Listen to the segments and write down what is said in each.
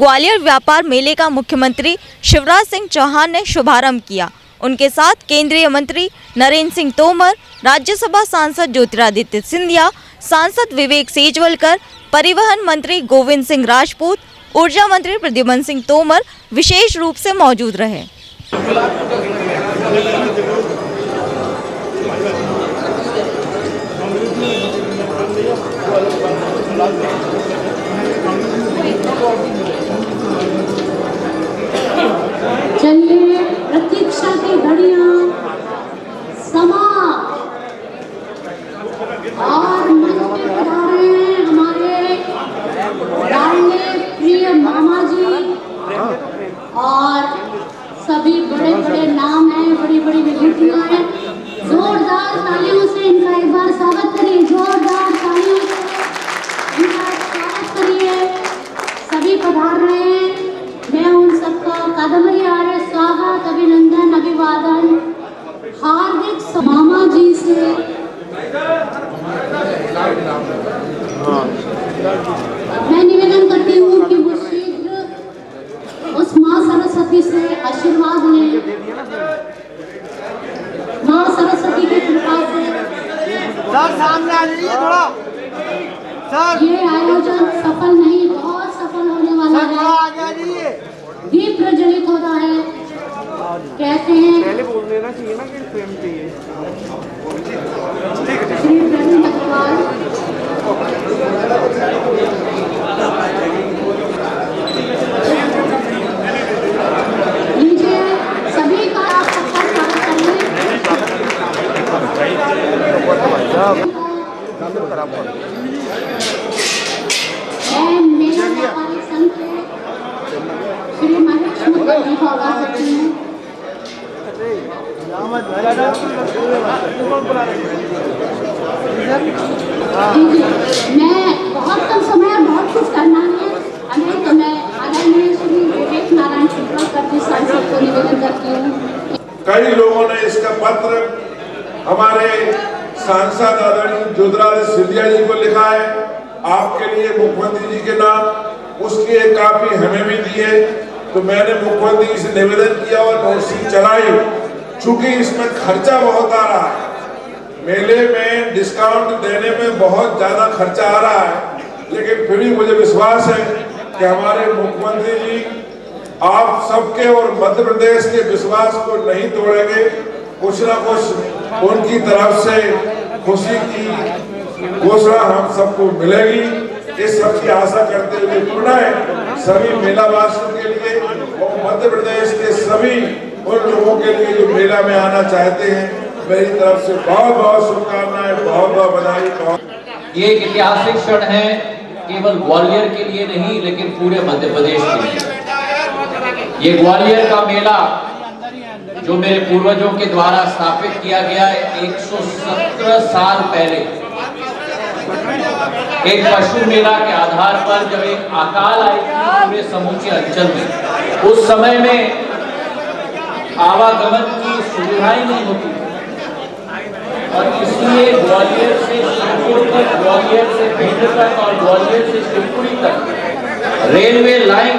ग्वालियर व्यापार मेले का मुख्यमंत्री शिवराज सिंह चौहान ने शुभारंभ किया। उनके साथ केंद्रीय मंत्री नरेंद्र सिंह तोमर, राज्यसभा सांसद ज्योतिरादित्य सिंधिया, सांसद विवेक सेजवलकर, परिवहन मंत्री गोविंद सिंह राजपूत, ऊर्जा मंत्री प्रद्युम्न सिंह तोमर विशेष रूप से मौजूद रहे। चलिए, प्रतीक्षा की घड़ियां समाप्त और मंच पे पधारे हैं हमारे लाडले प्रिय मामा जी और सभी बड़े बड़े नाम हैं, बड़ी बड़ी विभूतियां हैं। जोरदार तालियों से इनका एक बार स्वागत करिए। जोरदार तालियों से इनका स्वागत करिए। सभी पधार रहे हैं। मैं उन सबका कादम्बरी आर्य स्वागत, अभिनंदन, अभिवादन हार्दिक मामा जी से मैं निवेदन करती हूँ कि वो शीघ्र उस माँ सरस्वती से आशीर्वाद लें। माँ सरस्वती की कृपा से सर सामने आ जाइए थोड़ा। सर ये आयोजन सफल नहीं, बहुत सफल होने वाला है। आगे आ जाइए। दीप प्रज्वलित हो रहा है। कहते हैं पहले बोल देना चाहिए ना कि फ्रेम चाहिए। श्री प्रवीण अग्रवाल लीजिए, सभी का आप सबका स्वागत करिए। मैं मेरा व्यापारी संघ के श्री महेश मुखर्जी को आवाज देती हूँ। मैं बहुत कम समय और बहुत कुछ करना है हमें, तो मैं आदरणीय श्री विवेक नारायण शिवराजकर जी सांसद को निवेदन करती हूँ। कई लोगों ने इसका पत्र हमारे सांसद आदरणीय ज्योतिरादित्य सिंधिया जी को लिखा है, आपके लिए मुख्यमंत्री जी के नाम। उसकी एक कॉपी हमें भी दी है। तो मैंने मुख्यमंत्री जी से निवेदन किया और नोटिस चलाई। चूंकि इसमें खर्चा बहुत आ रहा है, मेले में डिस्काउंट देने में बहुत ज्यादा खर्चा आ रहा है, लेकिन फिर भी मुझे विश्वास है कि हमारे मुख्यमंत्री जी आप सबके और मध्य प्रदेश के विश्वास को नहीं तोड़ेंगे। कुछ ना कुछ उनकी तरफ से खुशी की घोषणा हम सबको मिलेगी, इस सब की आशा करते हुए पुनः सभी मेलावासियों के लिए और मध्य प्रदेश के सभी उन लोगों के लिए जो मेला में आना चाहते हैं, मेरी तरफ से बहुत बहुत शुभकामनाएं, बहुत बहुत बधाई। ये एक ऐतिहासिक क्षण है, केवल ग्वालियर के लिए नहीं लेकिन पूरे मध्य प्रदेश के लिए। ये ग्वालियर का मेला जो मेरे पूर्वजों के द्वारा स्थापित किया गया है 117 साल पहले, एक पशु मेला के आधार पर जब एक अकाल आई थी पूरे समूचे अंचल में, उस समय में आवागमन की सुविधाएं नहीं होती और इसलिए ग्वालियर से शिवपुरी तक, ग्वालियर से भिंड तक और ग्वालियर से शिवपुरी तक railway line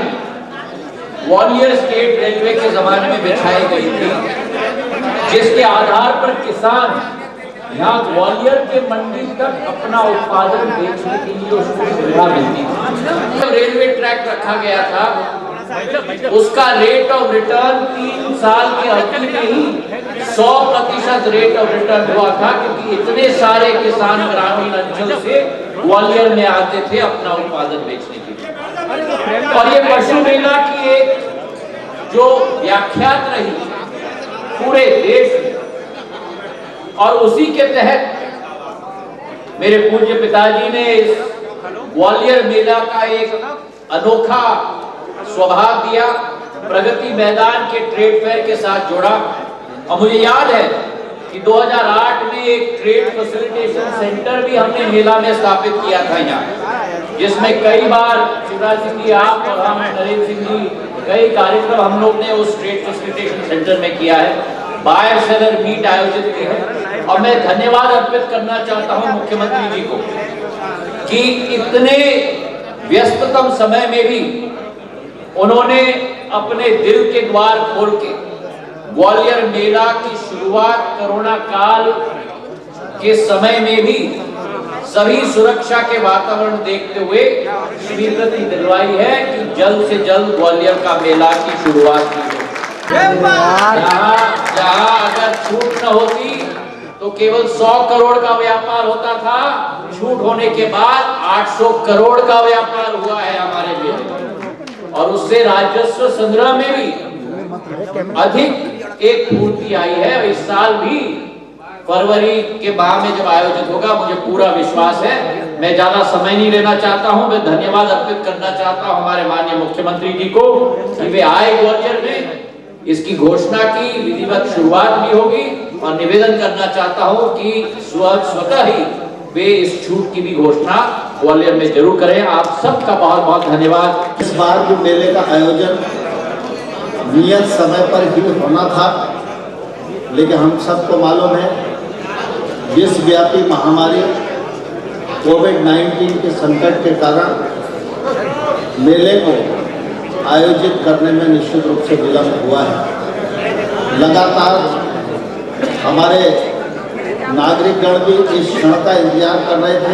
Gwalior state railway के जमाने में बिछाई गई थी, जिसके आधार पर किसान यहाँ ग्वालियर के मंडी तक अपना उत्पादन बेचने के लिए उसको सुविधा मिलती थी। रेलवे ट्रैक रखा गया था, उसका रेट ऑफ रिटर्न 3 साल के अवधि में ही 100% रेट ऑफ रिटर्न हुआ था, क्योंकि इतने सारे किसान ग्रामीण अंचल से ग्वालियर में आते थे अपना उत्पादन बेचने के लिए। और ये पशु मेला की एक जो व्याख्यात रही पूरे देश में, और उसी के तहत मेरे पूज्य पिताजी ने इस ग्वालियर मेला का एक अनोखा स्वभाव दिया, प्रगति मैदान के ट्रेड फेयर के साथ जोड़ा। और मुझे याद है कि 2008 में एक ट्रेड फैसिलिटेशन सेंटर भी हमने मेला में स्थापित किया था यहाँ, जिसमें कई बार शिवराज सिंह जी, आप और हम, नरेंद्र सिंह जी, कई कार्यक्रम हम लोग ने उस ट्रेड फैसिलिटेशन सेंटर में किया है। बायर सेलर मीट आयोजित की है और मैं धन्यवाद अर्पित करना चाहता हूं मुख्यमंत्री जी को कि इतने व्यस्ततम समय में भी उन्होंने अपने दिल के द्वार खोल के ग्वालियर मेला की शुरुआत कोरोना काल के समय में भी सभी सुरक्षा के वातावरण देखते हुए स्वीकृति दिलवाई है कि जल्द से जल्द ग्वालियर का मेला की शुरुआत की जहां अगर छूट न होती तो केवल 100 करोड़ का व्यापार होता था, छूट होने के बाद 800 करोड़ का व्यापार हुआ है हमारे लिए, और उससे राजस्व संग्रह में भी अधिक एक पूर्ति आई है। इस साल भी फरवरी के माह में जब आयोजित होगा, मुझे पूरा विश्वास है। मैं ज्यादा समय नहीं लेना चाहता हूं, मैं धन्यवाद अर्पित करना चाहता हूं हमारे माननीय मुख्यमंत्री जी को कि वे आए ग्वालियर में, इसकी घोषणा की विधिवत शुरुआत भी होगी, और निवेदन करना चाहता हूं कि स्वतः ही वे इस छूट की भी घोषणा ग्वालियर में जरूर करें। आप सबका बहुत बहुत धन्यवाद। इस बार जो मेले का आयोजन नियत समय पर ही होना था, लेकिन हम सबको मालूम है विश्वव्यापी महामारी कोविड-19 के संकट के कारण मेले को आयोजित करने में निश्चित रूप से विलंब हुआ है। लगातार हमारे नागरिकगण भी इस क्षण का इंतजार कर रहे थे,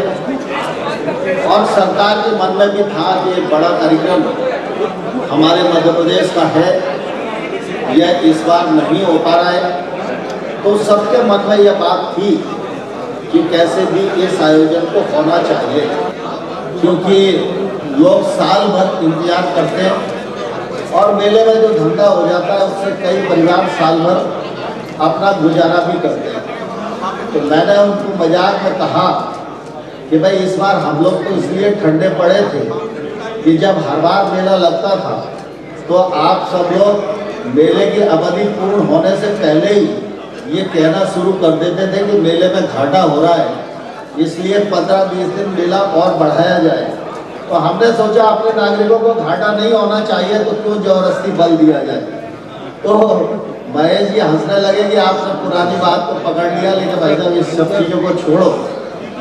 और सरकार के मन में भी था कि एक बड़ा कार्यक्रम हमारे मध्य प्रदेश का है, यह इस बार नहीं हो पा रहा है। तो सबके मन में यह बात थी कि कैसे भी इस आयोजन को होना चाहिए, क्योंकि लोग साल भर इंतजार करते हैं और मेले में जो धंधा हो जाता है उससे कई परिवार साल भर अपना गुजारा भी करते हैं। तो मैंने उनको मजाक में कहा कि भाई इस बार हम लोग तो इसलिए ठंडे पड़े थे कि जब हर बार मेला लगता था तो आप सब लोग मेले की अवधि पूर्ण होने से पहले ही ये कहना शुरू कर देते थे कि मेले में घाटा हो रहा है, इसलिए 15-20 दिन मेला और बढ़ाया जाए। तो हमने सोचा अपने नागरिकों को घाटा नहीं होना चाहिए, तो क्यों जबरदस्ती बल दिया जाए। तो महेश जी हंसने लगे कि आप सब पुरानी बात को पकड़ लिया, लेकिन भाई साहब इस सब चीज़ों को छोड़ो,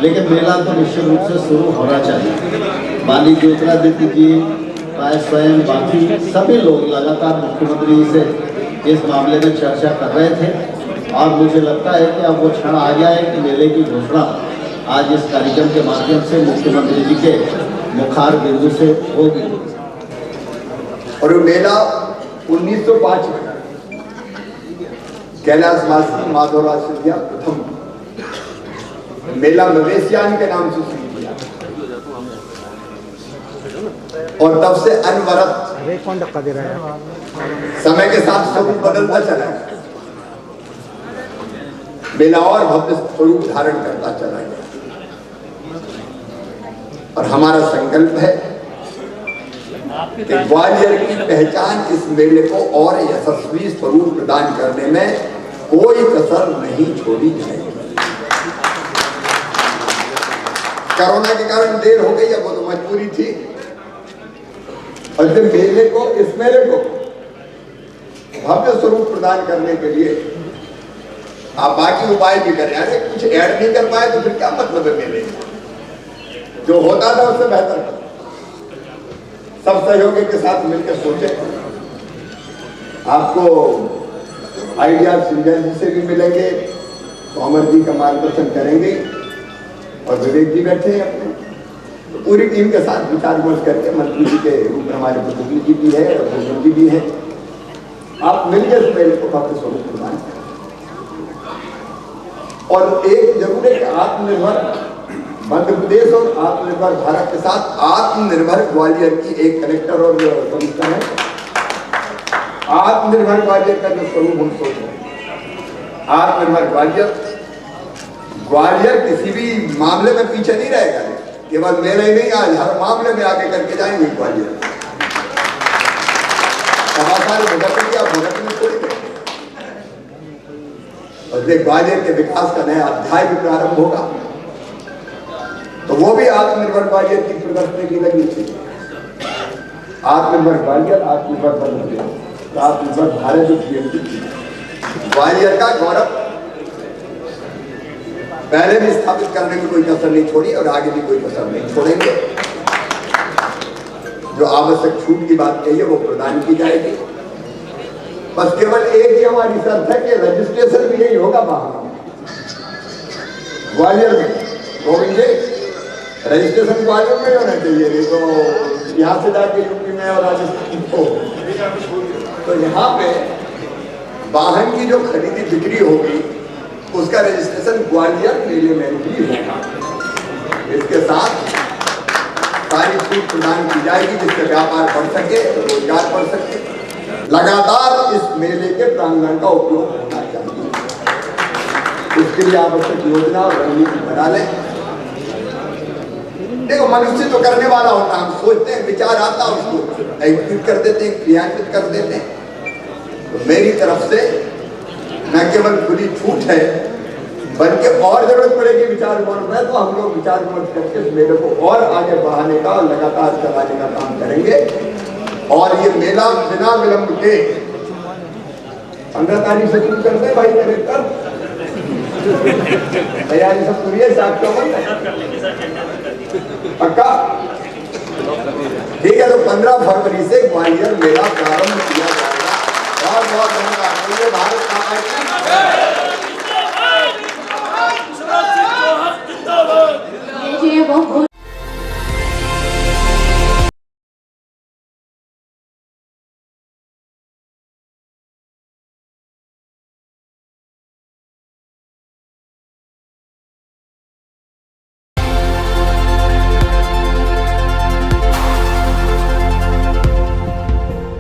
लेकिन मेला तो निश्चित रूप से शुरू होना चाहिए। माननीय ज्योतिरादित्य जी, मैं स्वयं, बाकी सभी लोग लगातार मुख्यमंत्री से इस मामले में चर्चा कर रहे थे, और मुझे लगता है कि अब वो क्षण आ गया है कि मेले की घोषणा आज इस कार्यक्रम के माध्यम से मुख्यमंत्री जी के मुखार बिंदु से होगी। और वो मेला 1905 में कैलाशवासी माधवराज सिंधिया प्रथम मेला मवेशियान के नाम से शुरू किया, और तब से अनवरत समय के साथ स्वरूप बदलता चला है, मेला और भव्य स्वरूप धारण करता चला गया। और हमारा संकल्प है कि ग्वालियर की पहचान इस मेले को और यशस्वी स्वरूप प्रदान करने में कोई कसर नहीं छोड़ी जाएगी। कोरोना के कारण देर हो गई, अब वो तो मजबूरी थी, और इस मेले को भव्य स्वरूप प्रदान करने के लिए आप बाकी उपाय भी करें। अरे कुछ ऐड नहीं कर पाए तो फिर क्या मतलब है मेले? जो होता था उससे बेहतर सब सहयोगी के साथ मिलकर सोचे। आपको आइडिया सिंजन जी से भी मिलेंगे, तो अमर जी का मार्गदर्शन करेंगे, और विवेक जी बैठे हैं अपने, तो पूरी टीम के साथ विचार विमर्श करके मंत्री जी के रूप में हमारे प्रतिनिधि जी भी है और भूषण जी भी है, आप मिलकर इस मेले को काफी स्वरूप प्रदान करें। और एक जरूर है कि आत्मनिर्भर मध्य प्रदेश और आत्मनिर्भर भारत के साथ आत्मनिर्भर ग्वालियर की एक कलेक्टर और कमिश्नर है। आत्मनिर्भर ग्वालियर का जो स्वरूप हम सोच रहे हैं, आत्मनिर्भर ग्वालियर किसी भी मामले में पीछे नहीं रहेगा, केवल मेले ही नहीं, आज हर मामले में आगे करके जाएंगे ग्वालियर। भगत में थोड़ी करेंगे, और ग्वालियर के विकास का नया अध्याय भी प्रारंभ होगा, तो वो भी आत्मनिर्भर ग्वालियर की प्रदर्शनी की लगनी चाहिए। आत्मनिर्भर ग्वालियर, आत्मनिर्भर प्रदेश, आत्मनिर्भर भारत। ग्वालियर का गौरव पहले भी स्थापित करने में कोई कसर नहीं छोड़ी, और आगे भी कोई कसर नहीं छोड़ेंगे। जो आवश्यक छूट की बात कही है वो प्रदान की जाएगी। बस केवल एक ही हमारी शर्त है कि रजिस्ट्रेशन भी यही होगा बाहर ग्वालियर में। गोविंद जी, रजिस्ट्रेशन ग्वालियर में होना चाहिए, नहीं तो यहाँ से जाके यूपी में और राजस्थान को। तो यहाँ पे वाहन की जो खरीदी बिक्री होगी उसका रजिस्ट्रेशन ग्वालियर मेले में भी होगा। इसके साथ सारी छूट प्रदान की जाएगी जिससे व्यापार बढ़ सके, रोजगार बढ़ सके। लगातार इस मेले के प्रांगण का उपयोग होना चाहिए, इसके लिए आवश्यक योजना और रणनीति बना लें। देखो, मनुष्य तो करने वाला होता है, हम सोचते हैं, विचार आता है, उसको एग्जीक्यूट कर देते हैं, क्रियान्वित कर देते हैं। तो मेरी तरफ से न केवल खुली छूट है बल्कि और जरूरत पड़ेगी विचार विमर्श में, तो हम लोग विचार विमर्श करके इस मेले को और आगे बढ़ाने का और लगातार चलाने का काम करेंगे। और ये मेला बिना विलंब के 15 तारीख से शुरू करते हैं भाई, कलेक्टर तैयारी सब पूरी है, साथ पक्का ठीक है। तो 15 फरवरी से ग्वालियर मेला प्रारंभ किया जाएगा। बहुत बहुत धन्यवाद। भारत माता की ये वो